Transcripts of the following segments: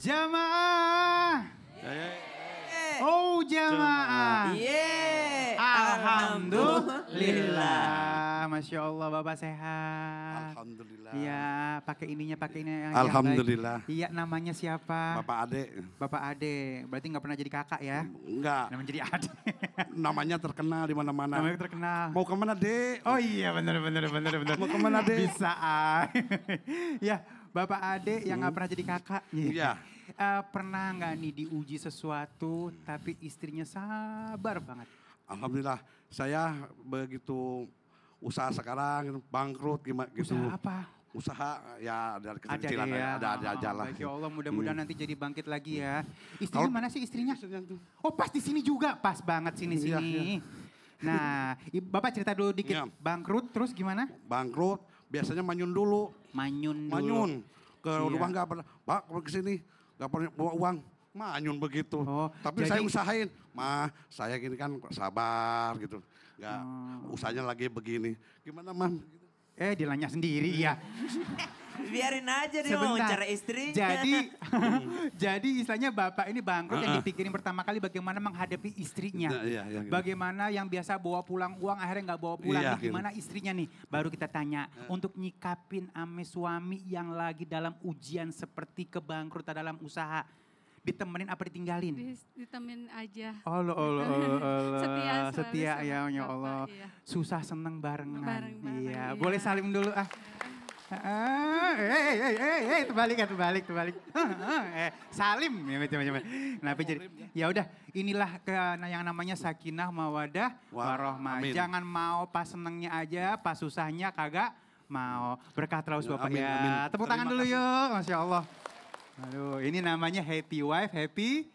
Jamaah. Oh jamaah. Alhamdulillah. Masya Allah Bapak sehat. Alhamdulillah. Iya pakai ini yang Alhamdulillah. baik. Iya namanya siapa? Bapak Ade. Bapak Ade. Berarti nggak pernah jadi kakak ya? Enggak. Namanya jadi Ade. Namanya terkenal di mana-mana. Namanya terkenal. Mau kemana, Dek? Oh iya benar. Mau kemana, Dek? Bisa. Ya Bapak Ade yang nggak pernah jadi kakak. Iya. Pernah nggak nih diuji sesuatu tapi istrinya sabar banget? Alhamdulillah. Saya begitu usaha sekarang bangkrut gimana gitu. Usaha apa? Usaha ya dari kecil-kecilan Ada ya. ada aja lah. Baik ya Allah mudah-mudahan nanti jadi bangkit lagi ya. Istrinya mana sih istrinya? Oh pas di sini juga, pas banget sini. Iya. Nah, Bapak cerita dulu dikit. Iya. Bangkrut terus gimana? Bangkrut biasanya manyun dulu. Manyun dulu. Manyun ke Iya. rumah nggak pernah. Pak ke sini nggak pernah bawa uang. Manyun begitu. Oh, tapi jadi- saya usahain. Saya gini kan sabar gitu. Nggak usahanya lagi begini. Gimana Mam? Dilanya sendiri ya. Biarin aja dia mau Sebentar. cara istri. Jadi istilahnya Bapak ini bangkrut yang dipikirin pertama kali bagaimana menghadapi istrinya. Iya, gitu. Bagaimana yang biasa bawa pulang uang akhirnya nggak bawa pulang. Iya, Nih, gimana istrinya nih? Baru kita tanya untuk nyikapin ame suami yang lagi dalam ujian seperti kebangkrutan dalam usaha. Ditemenin apa ditinggalin? Ditemenin aja. Allah. Setia, selalu Setia sama ya Bapak, Allah. iya. Susah seneng barengan. Bareng-bareng, Iya, iya. boleh salim dulu ah. Terbalik. Salim ya macam-macam. Kenapa jadi? Ya udah, inilah yang namanya sakinah mawadah warahmah. Amin. Jangan mau pas senengnya aja, pas susahnya kagak mau. Berkah terus Bapak Amin, ya. amin. Tepuk tangan Terima dulu kasih. yuk, Masya Allah. Aduh, ini namanya happy wife, happy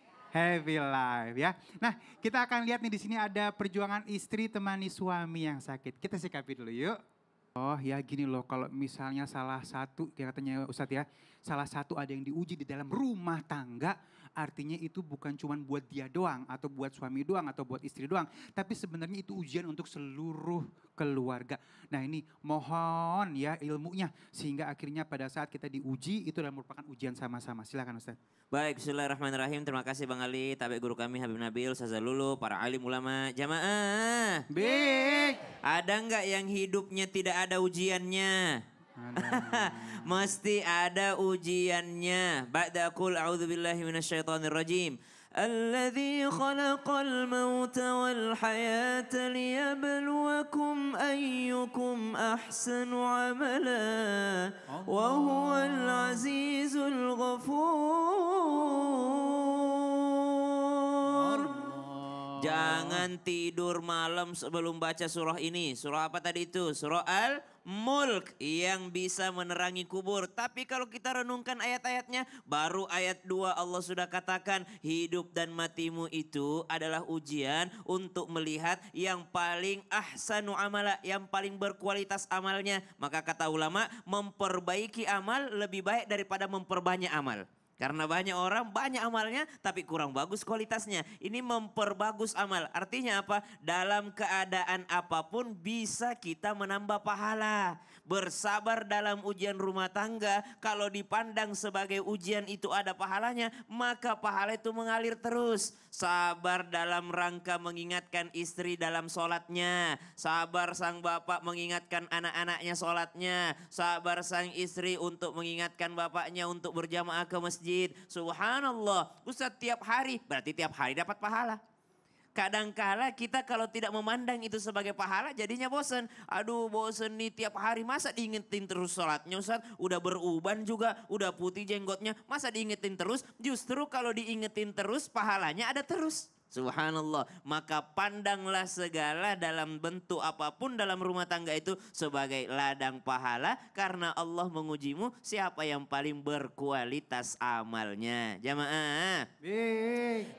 life ya. Nah, kita akan lihat nih di sini ada perjuangan istri temani suami yang sakit. Kita sikapi dulu yuk. Oh ya gini loh, kalau misalnya salah satu, kayak katanya Ustadz ya, salah satu ada yang diuji di dalam rumah tangga, artinya itu bukan cuma buat dia doang, atau buat suami doang, atau buat istri doang. Tapi sebenarnya itu ujian untuk seluruh keluarga. Nah ini mohon ya ilmunya, sehingga akhirnya pada saat kita diuji, itu adalah merupakan ujian sama-sama. Silakan Ustadz. Baik, bismillahirrahmanirrahim. Terima kasih Bang Ali, tabe guru kami Habib Nabil, Ustazah Lulu, para alim ulama, jamaah. Baik. Ada nggak yang hidupnya tidak ada ujiannya? Mesti ada ujiannya. Ba'da qul a'udzubillahi minasyaitonirrajim. الذي خلق الموت والحياة ليبلوكم أيكم أحسن عملا وهو العزيز الغفور. Jangan tidur malam sebelum baca surah ini. Surah apa tadi itu? Surah Al-Mulk yang bisa menerangi kubur. Tapi kalau kita renungkan ayat-ayatnya, baru ayat 2 Allah sudah katakan hidup dan matimu itu adalah ujian untuk melihat yang paling ahsanu amala, yang paling berkualitas amalnya. Maka kata ulama, memperbaiki amal lebih baik daripada memperbanyak amal. Karena banyak orang, banyak amalnya tapi kurang bagus kualitasnya. Ini memperbagus amal. Artinya apa? Dalam keadaan apapun bisa kita menambah pahala. Bersabar dalam ujian rumah tangga. Kalau dipandang sebagai ujian itu ada pahalanya, maka pahala itu mengalir terus. Sabar dalam rangka mengingatkan istri dalam sholatnya. Sabar sang bapak mengingatkan anak-anaknya sholatnya. Sabar sang istri untuk mengingatkan bapaknya untuk berjamaah ke masjid. Subhanallah, Ustaz tiap hari, berarti tiap hari dapat pahala. Kadangkala kita kalau tidak memandang itu sebagai pahala jadinya bosan. Aduh bosan nih tiap hari, masa diingetin terus sholatnya Ustaz. Udah beruban juga, udah putih jenggotnya, masa diingetin terus. Justru kalau diingetin terus pahalanya ada terus. Subhanallah, maka pandanglah segala dalam bentuk apapun dalam rumah tangga itu sebagai ladang pahala. Karena Allah mengujimu siapa yang paling berkualitas amalnya. Jamaah.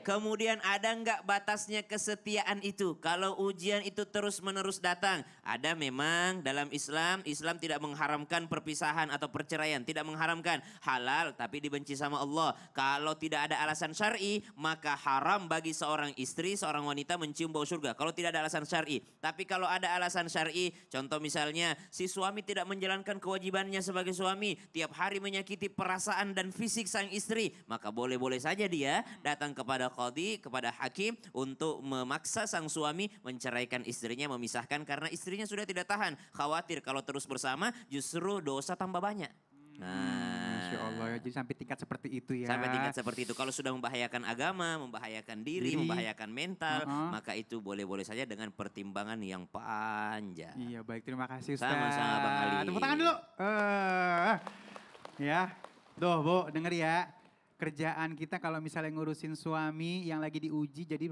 Kemudian ada enggak batasnya kesetiaan itu? Kalau ujian itu terus menerus datang. Ada memang dalam Islam, Islam tidak mengharamkan perpisahan atau perceraian. Tidak mengharamkan, halal tapi dibenci sama Allah. Kalau tidak ada alasan syar'i maka haram bagi seorang seorang istri, seorang wanita mencium bau surga. Kalau tidak ada alasan syar'i. Tapi kalau ada alasan syar'i, contoh misalnya si suami tidak menjalankan kewajibannya sebagai suami, tiap hari menyakiti perasaan dan fisik sang istri, maka boleh-boleh saja dia datang kepada qadhi, kepada hakim untuk memaksa sang suami menceraikan istrinya, memisahkan karena istrinya sudah tidak tahan. Khawatir kalau terus bersama justru dosa tambah banyak. Masya Allah ya, jadi sampai tingkat seperti itu ya. Sampai tingkat seperti itu. Kalau sudah membahayakan agama, membahayakan diri, membahayakan mental, maka itu boleh-boleh saja dengan pertimbangan yang panjang. Iya baik, terima kasih Ustaz. Sama-sama Bang Ali. Tepuk tangan dulu. Ya, tuh Bu denger ya. Kerjaan kita kalau misalnya ngurusin suami yang lagi diuji jadi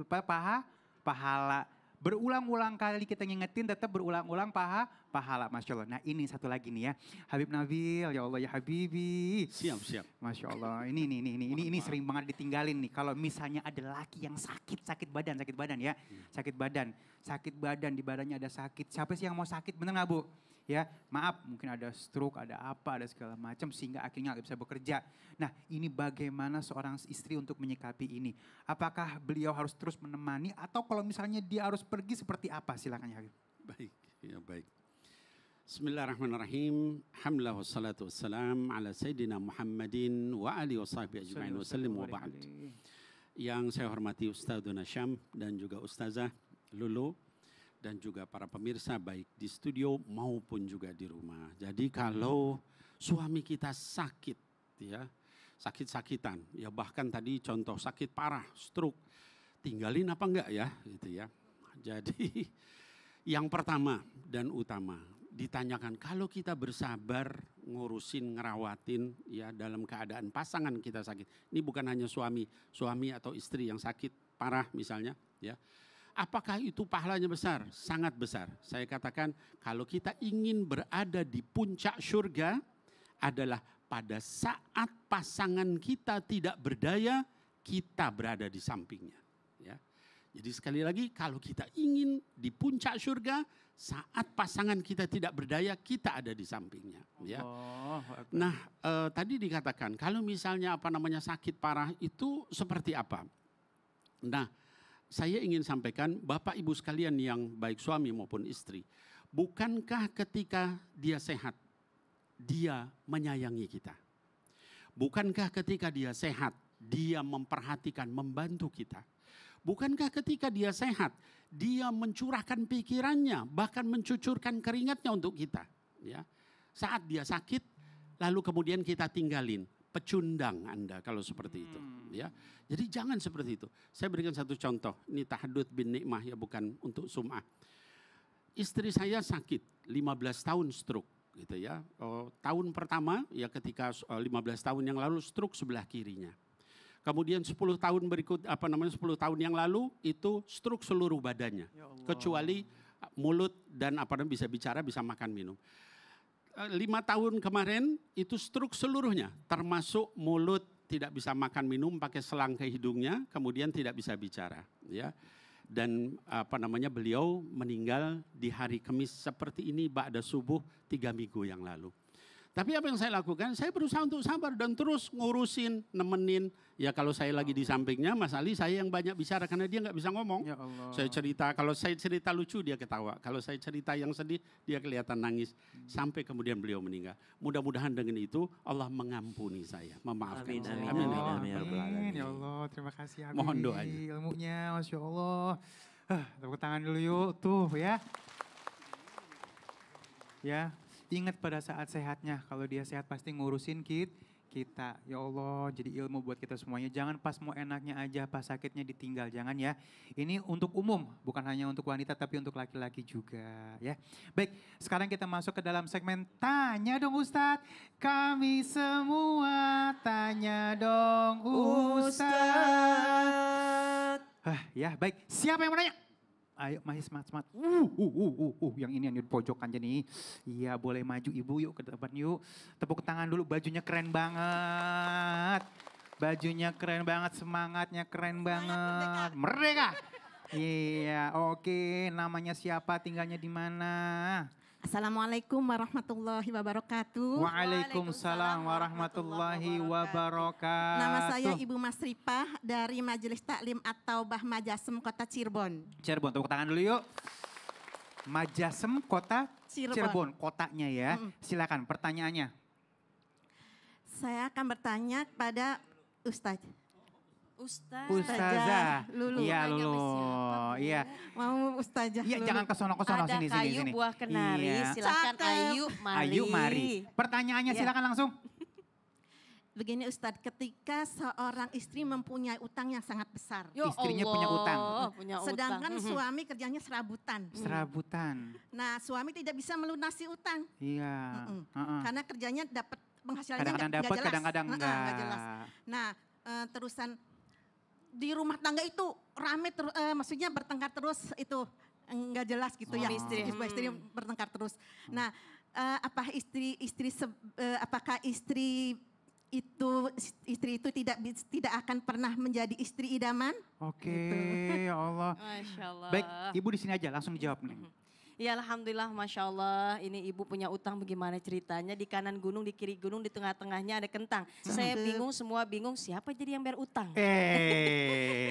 pahala. Berulang-ulang kali kita ngingetin tetap berulang-ulang pahala. Masya Allah. Nah ini satu lagi nih ya. Habib Nabil, ya Allah ya Habibi. Siap. Masya Allah. Ini sering banget ditinggalin nih. Kalau misalnya ada laki yang sakit badan ya. Sakit badan, di badannya ada sakit. Siapa sih yang mau sakit, bener gak Bu? Ya, maaf mungkin ada stroke, ada apa, ada segala macam sehingga akhirnya nggak bisa bekerja. Nah ini bagaimana seorang istri untuk menyikapi ini? Apakah beliau harus terus menemani atau kalau misalnya dia harus pergi seperti apa? Silakan ya Habib. Baik. Bismillahirrahmanirrahim. Alhamdulillah wassalatu wassalam ala Sayyidina Muhammadin wa alihi wa sahbihi ajma'in wa sallim wa ba'd. Yang saya hormati Ustadzuna Syam dan juga Ustazah Lulu. Dan juga para pemirsa baik di studio maupun juga di rumah. Jadi kalau suami kita sakit ya, sakit-sakitan ya bahkan tadi contoh sakit parah, stroke, tinggalin apa enggak ya gitu ya. Jadi yang pertama dan utama ditanyakan kalau kita bersabar ngurusin, ngerawatin ya dalam keadaan pasangan kita sakit. Ini bukan hanya suami atau istri yang sakit parah misalnya ya. Apakah itu pahalanya besar? Sangat besar. Saya katakan kalau kita ingin berada di puncak surga adalah pada saat pasangan kita tidak berdaya, kita berada di sampingnya. Ya. Jadi sekali lagi kalau kita ingin di puncak surga, saat pasangan kita tidak berdaya, kita ada di sampingnya. Ya. Nah tadi dikatakan kalau misalnya sakit parah itu seperti apa? Nah saya ingin sampaikan Bapak Ibu sekalian yang baik suami maupun istri. Bukankah ketika dia sehat, dia menyayangi kita? Bukankah ketika dia sehat, dia memperhatikan, membantu kita? Bukankah ketika dia sehat, dia mencurahkan pikirannya, bahkan mencucurkan keringatnya untuk kita? Ya. Saat dia sakit, lalu kemudian kita tinggalin. Pecundang Anda kalau seperti itu. Ya. Jadi jangan seperti itu. Saya berikan satu contoh. Ini tahadud bin nikmah ya bukan untuk sum'ah. Istri saya sakit 15 tahun stroke gitu ya. Tahun pertama ya ketika 15 tahun yang lalu stroke sebelah kirinya. Kemudian 10 tahun berikut 10 tahun yang lalu itu stroke seluruh badannya. Kecuali mulut dan bisa bicara, bisa makan minum. 5 tahun kemarin itu stroke seluruhnya, termasuk mulut tidak bisa makan minum pakai selang ke hidungnya, kemudian tidak bisa bicara, ya. Dan beliau meninggal di hari Kamis seperti ini ba'da subuh 3 minggu yang lalu. Tapi apa yang saya lakukan? Saya berusaha untuk sabar dan terus ngurusin, nemenin. Ya kalau saya lagi di sampingnya, Mas Ali saya yang banyak bicara karena dia nggak bisa ngomong. Ya Allah. Saya cerita, kalau saya cerita lucu dia ketawa. Kalau saya cerita yang sedih dia kelihatan nangis. Sampai kemudian beliau meninggal. Mudah-mudahan dengan itu Allah mengampuni saya, memaafkan Amin, saya. amin, Amin. Amin. Ya Allah, terima kasih Habib. Mohon doanya. Ilmunya, Masya Allah. Tepuk tangan dulu yuk, tuh ya. Ya, ingat pada saat sehatnya, kalau dia sehat pasti ngurusin kita. Ya Allah, jadi ilmu buat kita semuanya. Jangan pas mau enaknya aja, pas sakitnya ditinggal. Jangan ya. Ini untuk umum, bukan hanya untuk wanita tapi untuk laki-laki juga ya. Baik, sekarang kita masuk ke dalam segmen Tanya Dong Ustadz. Kami semua tanya dong Ustadz. Ya baik, siapa yang mau nanya? Ayo masih semangat. Yang ini yang di pojokan jadi. Iya boleh maju ibu yuk ke depan yuk. Tepuk tangan dulu, bajunya keren banget. Bajunya keren banget, semangatnya keren banget. Merdeka. Iya oke, namanya siapa, tinggalnya di mana? Assalamualaikum warahmatullahi wabarakatuh. Waalaikumsalam warahmatullahi wabarakatuh. Nama saya Ibu Masripah dari Majelis Taklim At-Taubah Majasem Kota Cirebon. Cirebon, tepuk tangan dulu yuk. Majasem Kota Cirebon, kotanya ya. Silakan pertanyaannya. Saya akan bertanya kepada Ustadz. Ustazah. Lulu. Iya, Lulu. Iya. Mau Ustazah Iya, Lulu. jangan ke sono Ada sini kayu sini. buah kenari, Iya. silakan Cakep. Ayu mari. Ayo mari. Pertanyaannya Iya. silakan langsung. Begini Ustadz, ketika seorang istri mempunyai utang yang sangat besar. Ya Istrinya Allah, punya utang. punya utang. Sedangkan Mhm. suami kerjanya serabutan. Serabutan. Nah suami tidak bisa melunasi utang. Iya. Mm-mm. Heeh. Karena kerjanya dapat penghasilannya Kadang-kadang nggak dapat, jelas. kadang-kadang enggak. Nggak jelas. Nah terusan di rumah tangga itu rame, maksudnya bertengkar terus itu nggak jelas gitu ya. Suami istri. Istri bertengkar terus. Nah apa apakah istri itu tidak akan pernah menjadi istri idaman? Oke, ya Allah. Masya Allah. Baik, Ibu di sini aja langsung dijawab nih. Ya Alhamdulillah, Masya Allah. Ini ibu punya utang bagaimana ceritanya. Di kanan gunung, di kiri gunung, di tengah-tengahnya ada kentang. Saya bingung, semua bingung siapa jadi yang bayar utang.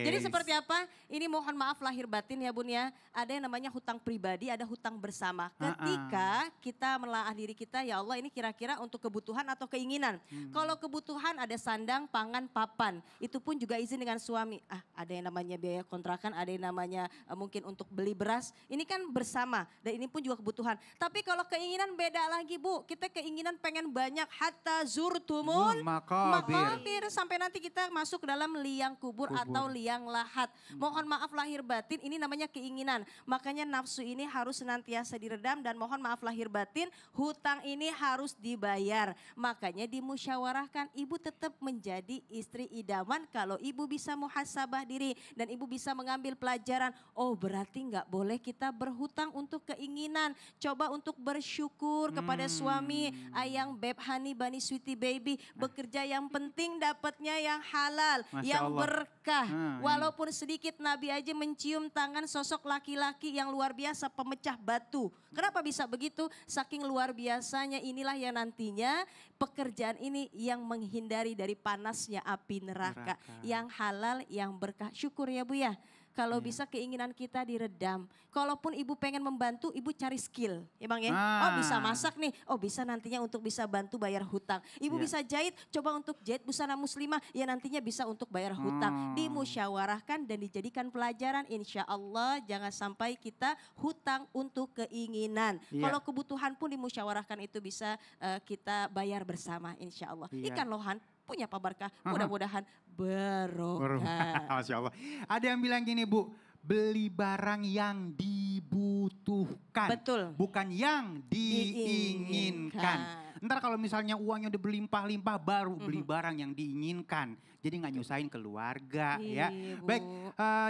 Jadi seperti apa? Ini mohon maaf lahir batin ya Bun ya. Ada yang namanya hutang pribadi, ada hutang bersama. Ketika kita melaahi diri kita, ya Allah ini kira-kira untuk kebutuhan atau keinginan. Kalau kebutuhan ada sandang, pangan, papan. Itu pun juga izin dengan suami. Ada yang namanya biaya kontrakan, ada yang namanya mungkin untuk beli beras. Ini kan bersama. Dan ini pun juga kebutuhan. Tapi kalau keinginan beda lagi Bu. Kita keinginan pengen banyak. Hatta zurtumul makabir. Sampai nanti kita masuk ke dalam liang kubur atau liang lahat. Mohon maaf lahir batin, ini namanya keinginan. Makanya nafsu ini harus senantiasa diredam dan mohon maaf lahir batin, hutang ini harus dibayar. Makanya dimusyawarahkan, ibu tetap menjadi istri idaman kalau ibu bisa muhasabah diri. Dan ibu bisa mengambil pelajaran, oh berarti nggak boleh kita berhutang untuk keinginan. Coba untuk bersyukur kepada suami, ayang, beb, honey, bunny, sweetie, baby. Bekerja yang penting dapatnya yang halal, Masya yang Allah. berkah. Walaupun sedikit Nabi aja mencium tangan sosok laki-laki yang luar biasa pemecah batu. Kenapa bisa begitu? Saking luar biasanya inilah yang nantinya pekerjaan ini yang menghindari dari panasnya api neraka. Yang halal, yang berkah. Syukur ya Bu ya. Kalau bisa keinginan kita diredam. Kalaupun ibu pengen membantu, ibu cari skill. Ya Bang ya. Oh bisa masak nih. Oh bisa nantinya untuk bisa bantu bayar hutang. Ibu bisa jahit, coba untuk jahit busana muslimah. Ya nantinya bisa untuk bayar hutang. Dimusyawarahkan dan dijadikan pelajaran. Insya Allah jangan sampai kita hutang untuk keinginan. Kalau kebutuhan pun dimusyawarahkan itu bisa kita bayar bersama insya Allah. Ikan lohan punya Pak Barkah. Mudah-mudahan barokah. Masya Allah. Ada yang bilang gini Bu, beli barang yang dibutuhkan. Betul. Bukan yang diinginkan. Ntar kalau misalnya uangnya udah berlimpah-limpah baru beli barang yang diinginkan. Jadi nggak nyusahin keluarga ya. Baik,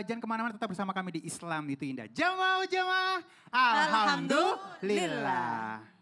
jangan kemana-mana, tetap bersama kami di Islam Itu Indah. Jamaah, Alhamdulillah. Alhamdulillah.